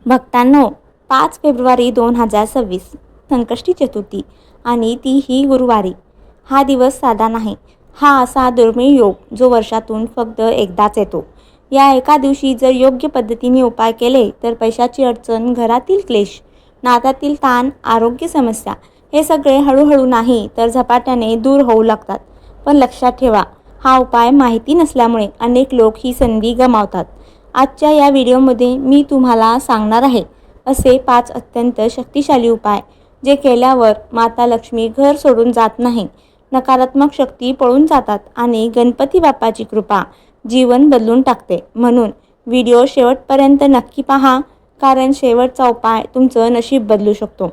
भक्तांनो, 5 February 2026 Sankashti Chaturthi आणि ती ही गुरुवारी. हा दिवस साधा नाही. हा असा दुर्मिळ योग जो वर्षातून फक्त एकदाच येतो. या एका दिवशी जर योग्य पद्धतीने उपाय केले तर पैशाची अडचण, घरातील क्लेश, नात्यातील ताण, आरोग्य समस्या हे सगळे हळूहळू नाही तर झपाट्याने दूर होऊ लागतात. पण लक्षात ठेवा, हा उपाय माहिती नसल्यामुळे अनेक लोक ही संधी गमावतात. आजच्या या व्हिडिओमध्ये मी तुम्हाला सांगणार आहे असे 5 अत्यंत शक्तिशाली उपाय जे केल्यावर माता लक्ष्मी घर सोडून जात नाही, नकारात्मक शक्ती पळून जातात आणि गणपती बाप्पाची कृपा जीवन बदलून टाकते. म्हणून व्हिडिओ शेवटपर्यंत नक्की पहा, कारण शेवटचा उपाय तुमचं नशीब बदलू शकतो.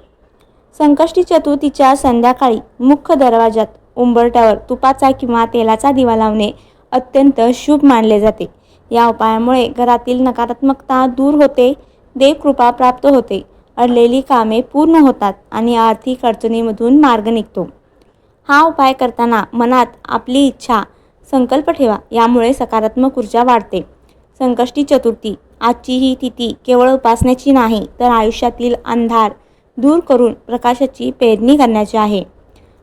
संकष्टी चतुर्थीच्या संध्याकाळी मुख्य दरवाजात उंबरठ्यावर तुपाचा किंवा तेलाचा दिवा लावणे अत्यंत शुभ मानले जाते. या उपायामुळे घरातील नकारात्मकता दूर होते, देवकृपा प्राप्त होते, अडलेली कामे पूर्ण होतात आणि आर्थिक अडचणीमधून मार्ग निघतो. हा उपाय करताना मनात आपली इच्छा, संकल्प ठेवा, यामुळे सकारात्मक ऊर्जा वाढते. संकष्टी चतुर्थी आजची ही तिथी केवळ उपासनेची नाही तर आयुष्यातील अंधार दूर करून प्रकाशाची पेरणी करण्याची आहे.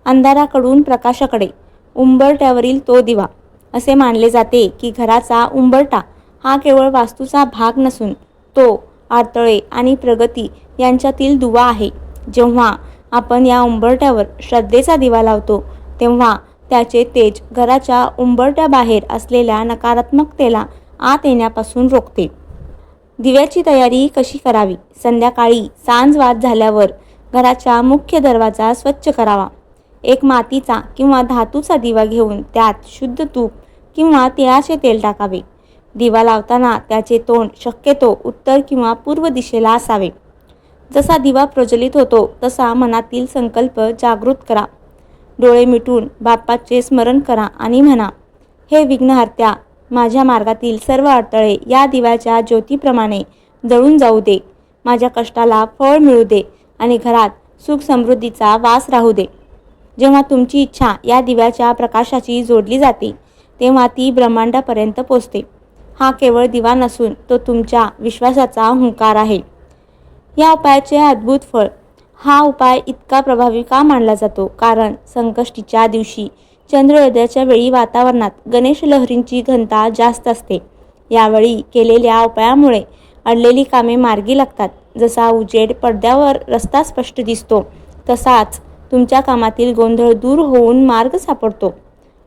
अंधाराकडून प्रकाशाकडे, उंबरठ्यावरील तो दिवा. असे मानले जाते की घराचा उंबरठा हा केवळ वास्तूचा भाग नसून तो अडथळे आणि प्रगती यांच्यातील दुवा आहे. जेव्हा आपण या उंबरठ्यावर श्रद्धेचा दिवा लावतो तेव्हा त्याचे तेज घराच्या उंबरठ्याबाहेर असलेल्या नकारात्मकतेला आत येण्यापासून रोखते. दिव्याची तयारी कशी करावी? संध्याकाळी सांजवाद झाल्यावर घराचा मुख्य दरवाजा स्वच्छ करावा. एक मातीचा किंवा धातूचा दिवा घेऊन त्यात शुद्ध तूप किंवा तिळाचे तेल टाकावे. दिवा लावताना त्याचे तोंड शक्यतो उत्तर किंवा पूर्व दिशेला असावे. जसा दिवा प्रज्वलित होतो तसा मनातील संकल्प जागृत करा. डोळे मिटून बाप्पाचे स्मरण करा आणि म्हणा, हे विघ्नहर्त्या, माझ्या मार्गातील सर्व अडथळे या दिव्याच्या ज्योतीप्रमाणे जळून जाऊ दे. माझ्या कष्टाला फळ मिळू दे आणि घरात सुख समृद्धीचा वास राहू दे. जेव्हा तुमची इच्छा या दिव्याच्या प्रकाशाची जोडली जाते तेव्हा ती ब्रह्मांडापर्यंत पोचते. हा केवळ दिवा नसून तो तुमच्या विश्वासाचा हुंकार आहे. या उपायाचे अद्भुत फळ. हा उपाय इतका प्रभावी का मानला जातो? कारण संकष्टीच्या दिवशी चंद्रोदयाच्या वेळी वातावरणात गणेश लहरींची घनता जास्त असते. यावेळी केलेल्या उपायामुळे अडलेली कामे मार्गी लागतात. जसा उजेड पडद्यावर रस्ता स्पष्ट दिसतो तसाच तुमच्या कामातील गोंधळ दूर होऊन मार्ग सापडतो.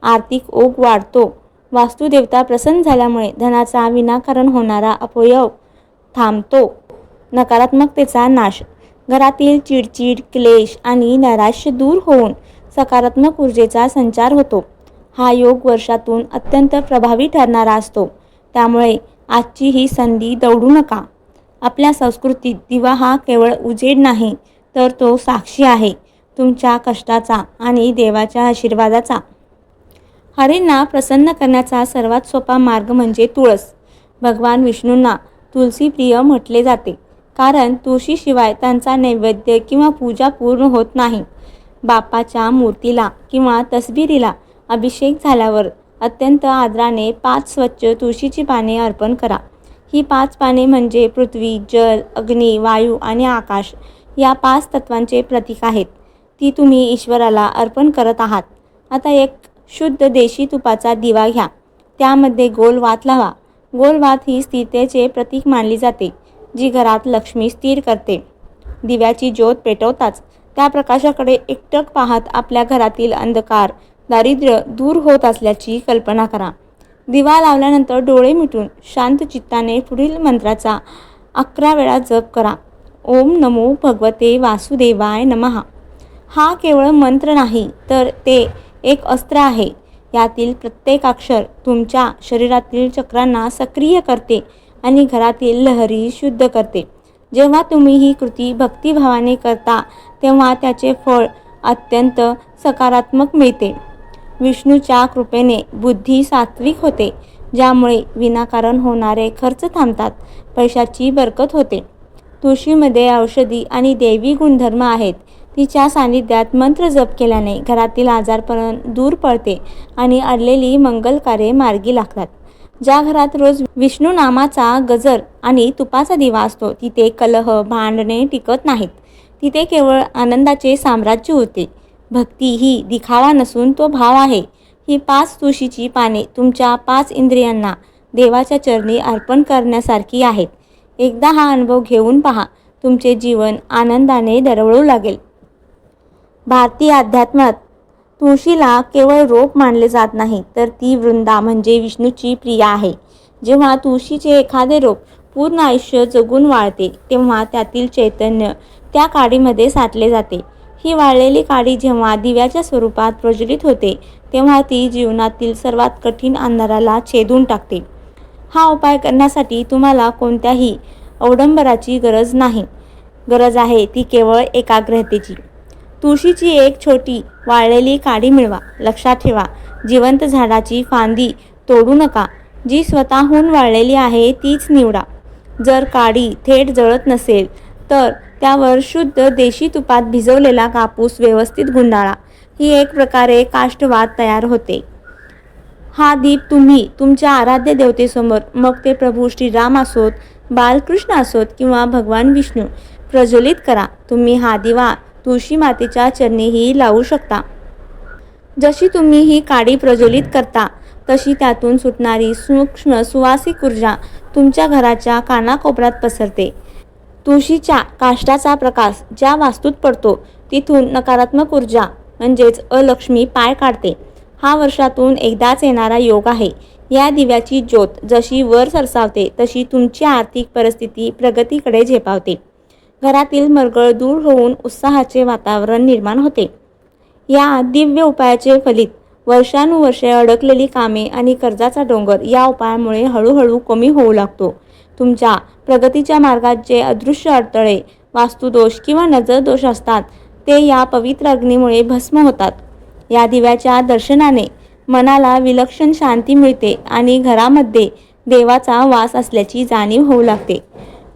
आर्थिक ओघ वाढतो. वास्तुदेवता प्रसन्न झाल्यामुळे धनाचा विनाकारण होणारा अपव्यय थांबतो. नकारात्मकतेचा नाश. घरातील चिडचिड, क्लेश आणि नैराश्य दूर होऊन सकारात्मक ऊर्जेचा संचार होतो. हा योग वर्षातून अत्यंत प्रभावी ठरणारा असतो. त्यामुळे आजची ही संधी दवडू नका. आपल्या संस्कृतीत दिवा हा केवळ उजेड नाही तर तो साक्षी आहे तुमच्या कष्टाचा आणि देवाच्या आशीर्वादाचा. हरींना प्रसन्न करण्याचा सर्वात सोपा मार्ग म्हणजे तुळस. भगवान विष्णूंना तुलसी प्रिय म्हटले जाते कारण तुळशीशिवाय त्यांचा नैवेद्य किंवा पूजा पूर्ण होत नाही. बाप्पाच्या मूर्तीला किंवा तसबिरीला अभिषेक झाल्यावर अत्यंत आदराने 5 स्वच्छ तुळशीची पाने अर्पण करा. ही 5 पाने म्हणजे पृथ्वी, जल, अग्नी, वायू आणि आकाश या 5 तत्वांचे प्रतीक आहेत. ती तुम्ही ईश्वराला अर्पण करत आहात. आता एक शुद्ध देशी तुपाचा दिवा घ्या. त्यामध्ये गोल वात लावा. गोल वात ही स्थिरतेचे प्रतीक मानली जाते, जी घरात लक्ष्मी स्थिर करते. दिव्याची ज्योत पेटवताच त्या प्रकाशाकडे एकटक पाहत आपल्या घरातील अंधकार, दारिद्र्य दूर होत असल्याची कल्पना करा. दिवा लावल्यानंतर डोळे मिटून शांत चित्ताने पुढील मंत्राचा 11 वेळा जप करा. ओम नमो भगवते वासुदेवाय नमः. हा केवळ मंत्र नाही तर ते एक अस्त्र आहे. यातील प्रत्येक अक्षर तुमच्या शरीरातील चक्रांना सक्रिय करते आणि घरातील लहरी शुद्ध करते. जेव्हा तुम्ही ही कृती भक्तिभावाने करता तेव्हा त्याचे फळ अत्यंत सकारात्मक मिळते. विष्णूच्या कृपेने बुद्धी सात्विक होते, ज्यामुळे विनाकारण होणारे खर्च थांबतात. पैशाची बरकत होते. तुळशीमध्ये औषधी आणि दैवी गुणधर्म आहेत. तिच्या सानिध्यात मंत्र जप केल्याने घरातील आजारपण दूर पडते आणि अडलेली मंगल कार्ये मार्गी लागतात. ज्या घरात रोज विष्णू नामाचा गजर आणि तुपाचा दिवा असतो तिथे कलह भांडणे टिकत नाहीत. तिथे केवळ आनंदाचे साम्राज्य होते. भक्ती ही दिखावा नसून तो भाव आहे. ही 5 तुळशीची पाने तुमच्या 5 इंद्रियांना देवाच्या चरणी अर्पण करण्यासारखी आहेत. एकदा हा अनुभव घेऊन पहा, तुमचे जीवन आनंदाने दरवळू लागेल. भारतीय अध्यात्मात तुळशीला केवळ रोप मानले जात नाही, तर ती वृंदा म्हणजे विष्णूची प्रिया आहे. जेव्हा तुळशीचे एखादे रोप पूर्ण आयुष्य जगून वाळते, तेव्हा त्यातील चैतन्य त्या काडीमध्ये साठले जाते. ही वाळलेली काडी जेव्हा दिव्याच्या स्वरूपात प्रज्वलित होते, तेव्हा ती जीवनातील सर्वात कठीण अंधाराला छेदून टाकते. हा उपाय करण्यासाठी तुम्हाला कोणत्याही अवडंबराची गरज नाही. गरज आहे ती केवळ एकाग्रतेची. तुळशीची एक छोटी वाळलेली काडी मिळवा. लक्षात ठेवा, जिवंत झाडाची फांदी तोडू नका. जी स्वतःहून वाळलेली आहे तीच निवडा. जर काडी थेट जळत नसेल तर त्यावर शुद्ध देशी तुपात भिजवलेला कापूस व्यवस्थित गुंडाळा. ही एक प्रकारे काष्ठवात तयार होते. हा दीप तुम्ही तुमच्या आराध्य देवतेसमोर, मग ते प्रभू श्रीराम असोत, बालकृष्ण असोत किंवा भगवान विष्णू, प्रज्वलित करा. तुम्ही हा दिवा तुळशी मातेच्या चरणीही लावू शकता. जशी तुम्ही ही काडी प्रज्वलित करता तशी त्यातून सुटणारी सूक्ष्म सुवासिक ऊर्जा तुमच्या घराच्या कानाकोपऱ्यात पसरते. तुळशीच्या काष्ठाचा प्रकाश ज्या वास्तूत पडतो तिथून नकारात्मक ऊर्जा म्हणजेच अलक्ष्मी पाय काढते. हा वर्षातून एकदाच येणारा योग आहे. या दिव्याची ज्योत जशी वर सरसावते तशी तुमची आर्थिक परिस्थिती प्रगतीकडे झेपावते. घरातील मरगळ दूर होऊन उत्साहाचे वातावरण निर्माण होते. या दिव्य उपायाचे फलित वर्षानुवर्षे अडकलेली कामे आणि कर्जाचा डोंगर या उपायामुळे हळूहळू कमी होऊ लागतो. तुमच्या प्रगतीच्या मार्गात जे अदृश्य अडथळे, वास्तुदोष किंवा नजरदोष असतात ते या पवित्र अग्नीमुळे भस्म होतात. या दिव्याच्या दर्शनाने मनाला विलक्षण शांती मिळते आणि घरामध्ये देवाचा वास असल्याची जाणीव होऊ लागते.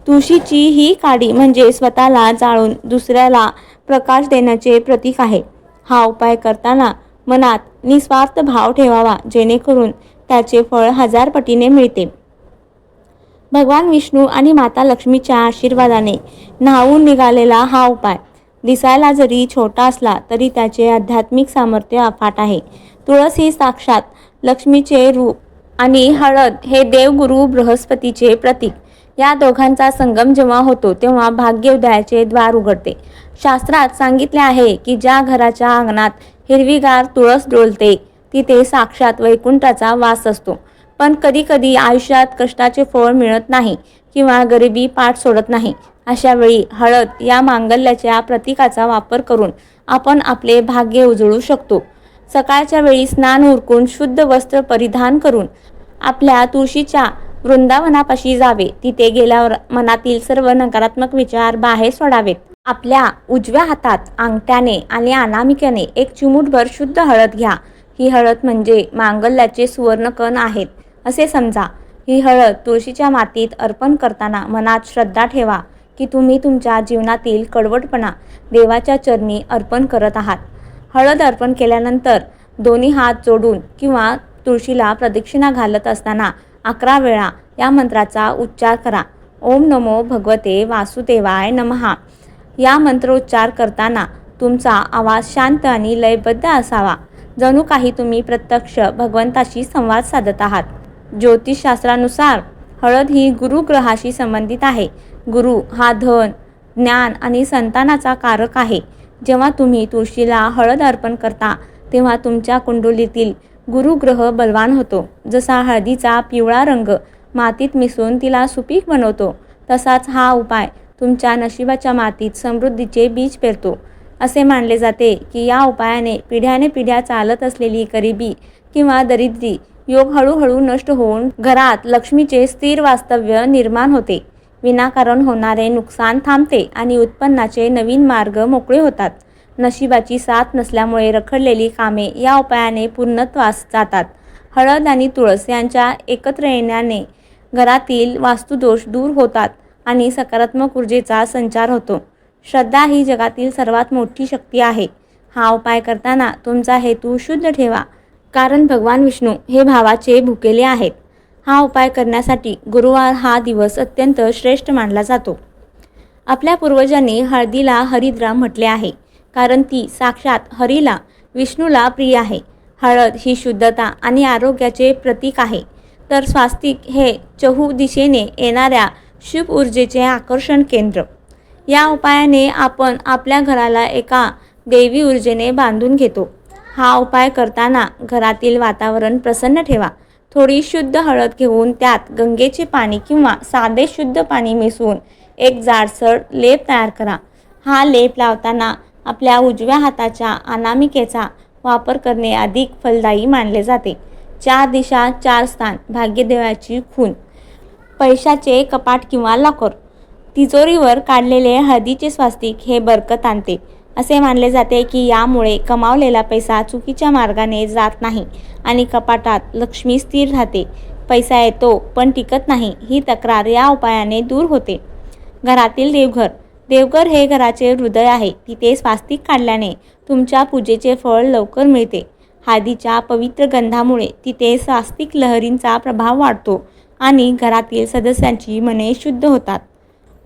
तुळशीची ही काडी म्हणजे स्वतःला जाळून दुसऱ्याला प्रकाश देण्याचे प्रतीक आहे. हा उपाय करताना मनात निस्वार्थ भाव ठेवावा, जेणेकरून त्याचे फळ 1000 पटीने मिळते. भगवान विष्णू आणि माता लक्ष्मीच्या आशीर्वादाने न्हावून निघालेला हा उपाय दिसायला जरी छोटा असला तरी त्याचे आध्यात्मिक सामर्थ्य अफाट आहे. तुळस ही साक्षात लक्ष्मीचे रूप आणि हळद हे देवगुरु बृहस्पतीचे प्रतीक. या दोघांचा संगम जेव्हा होतो तेव्हा भाग्योदयाचे द्वार उघडते. शास्त्रात सांगितले आहे की ज्या घराच्या अंगणात हिरवीगार तुळस डोलते तिथे साक्षात वैकुंठाचा वास असतो. पण कधीकधी आयुष्यात कष्टाचे फळ मिळत नाही किंवा गरिबी पाठ सोडत नाही. अशा वेळी हळद या मांगल्याच्या प्रतीकाचा वापर करून आपण आपले भाग्य उजळू शकतो. सकाळच्या वेळी स्नान उरकून शुद्ध वस्त्र परिधान करून आपल्या तुळशीच्या वृंदावनापाशी जावे. तिथे गेल्यावर मनातील सर्व नकारात्मक विचार बाहेर सोडावेत. आपल्या उजव्या हातात अंगठ्याने आणि अनामिकाने एक चिमूटभर शुद्ध हळद घ्या. ही हळद म्हणजे मांगल्याचे सुवर्णकण आहेत असे समजा. ही हळद तुळशीच्या मातीत अर्पण करताना मनात श्रद्धा ठेवा की तुम्ही तुमच्या जीवनातील कडवटपणा देवाच्या चरणी अर्पण करत आहात. हळद अर्पण केल्यानंतर दोन्ही हात जोडून किंवा तुळशीला प्रदक्षिणा घालत असताना 11 वेळा या मंत्राचा उच्चार करा. ओम नमो भगवते वासुदेवाय नमः. या मंत्रोच्चार करताना तुमचा आवाज शांत आणि लयबद्ध असावा, जणू काही तुम्ही प्रत्यक्ष भगवंताशी संवाद साधत आहात. ज्योतिषशास्त्रानुसार हळद ही गुरुग्रहाशी संबंधित आहे. गुरु हा धन, ज्ञान आणि संतानाचा कारक आहे. जेव्हा तुम्ही तुळशीला हळद अर्पण करता तेव्हा तुमच्या कुंडलीतील गुरुग्रह बलवान होतो. जसा हळदीचा पिवळा रंग मातीत मिसळून तिला सुपीक बनवतो, तसाच हा उपाय तुमच्या नशिबाच्या मातीत समृद्धीचे बीज पेरतो. असे मानले जाते की या उपायाने पिढ्यानेपिढ्या चालत असलेली गरिबी किंवा दरिद्री योग हळूहळू नष्ट होऊन घरात लक्ष्मीचे स्थिर वास्तव्य निर्माण होते. विनाकारण होणारे नुकसान थांबते आणि उत्पन्नाचे नवीन मार्ग मोकळे होतात. नशिबाची साथ नसल्यामुळे रखडलेली कामे या उपायाने पूर्णत्वास जातात. हळद आणि तुळस यांच्या एकत्र येण्याने घरातील वास्तुदोष दूर होतात आणि सकारात्मक ऊर्जेचा संचार होतो. श्रद्धा ही जगातील सर्वात मोठी शक्ती आहे. हा उपाय करताना तुमचा हेतू शुद्ध ठेवा, कारण भगवान विष्णू हे भावाचे भुकेले आहेत. हा उपाय करण्यासाठी गुरुवार हा दिवस अत्यंत श्रेष्ठ मानला जातो. आपल्या पूर्वजांनी हळदीला हरिद्रा म्हटले आहे, कारण ती साक्षात हरीला, विष्णूला प्रिय आहे. हळद ही शुद्धता आणि आरोग्याचे प्रतीक आहे, तर स्वास्तिक हे चहू दिशेने येणाऱ्या शुभ ऊर्जेचे आकर्षण केंद्र. या उपायाने आपण आपल्या घराला एका दैवी ऊर्जेने बांधून घेतो. हा उपाय करताना घरातील वातावरण प्रसन्न ठेवा. थोडी शुद्ध हळद घेऊन त्यात गंगेचे पाणी किंवा साधे शुद्ध पाणी मिसळून एक जाडसर लेप तयार करा. हा लेप लावताना आपल्या उजव्या हाताच्या अनामिकेचा वापर करणे अधिक फलदायी मानले जाते. 4 दिशा 4 स्थान, भाग्यदेवाची खूण, पैशाचे कपाट किंवा लॉकर, तिजोरीवर काढलेले हळदीचे स्वास्तिक हे बरकत आणते. असे मानले जाते की यामुळे कमावलेला पैसा चुकीच्या मार्गाने जात नाही आणि कपाटात लक्ष्मी स्थिर राहते. पैसा येतो पण टिकत नाही ही तक्रार या उपायाने दूर होते. घरातील देवघर. देवघर हे घराचे हृदय आहे. तिथे स्वास्तिक काढल्याने तुमच्या पूजेचे फळ लवकर मिळते. हळदीच्या पवित्र गंधामुळे तिथे स्वास्तिक लहरींचा प्रभाव वाढतो आणि घरातील सदस्यांची मने शुद्ध होतात.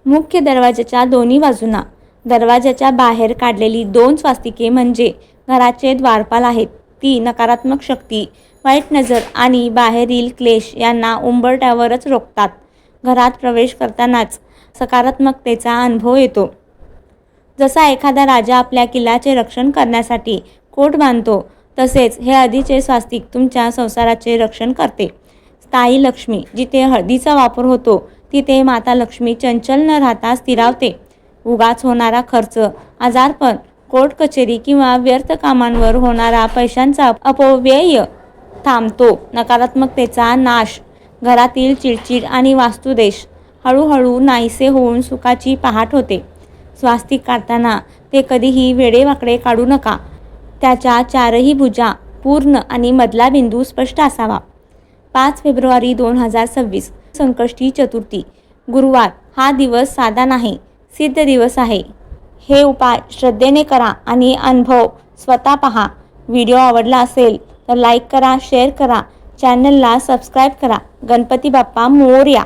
मुख्य दरवाजाच्या दोन्ही बाजूंना दरवाजाच्या बाहेर काढलेली 2 स्वास्तिके म्हणजे घराचे द्वारपाल आहेत. ती नकारात्मक शक्ती, वाईट नजर आणि बाहेरील क्लेश यांना उंबरठ्यावरच रोखतात. घरात प्रवेश करतानाच सकारात्मकतेचा अनुभव येतो. जसा एखादा राजा आपल्या किल्ल्याचे रक्षण करण्यासाठी कोट बांधतो, तसेच हे हळदीचे स्वास्तिक तुमच्या संसाराचे रक्षण करते. स्थायी लक्ष्मी. जिथे हळदीचा वापर होतो तिथे माता लक्ष्मी चंचल न राहता स्थिरावते. उगाच होणारा खर्च, आजारपण, कोर्ट कचेरी किंवा व्यर्थ कामांवर होणारा पैशांचा अपव्यय थांबतो. नकारात्मकतेचा नाश. घरातील चिडचिड आणि वास्तुदोष हळूहळू नाहीसे होऊन सुखाची पहाट होते. स्वास्तिक काढताना ते कधीही वेडेवाकडे काढू नका. त्याच्या 4ही भुजा पूर्ण आणि मधला बिंदू स्पष्ट असावा. 5 फेब्रुवारी 2026 संकष्टी चतुर्थी, गुरुवार. हा दिवस साधा नाही, सिद्ध दिवस आहे. हे उपाय श्रद्धेने करा आणि अनुभव स्वतः पहा. व्हिडिओ आवडला असेल तर लाईक करा, शेअर करा, चॅनलला सबस्क्राईब करा. गणपती बाप्पा मोरया.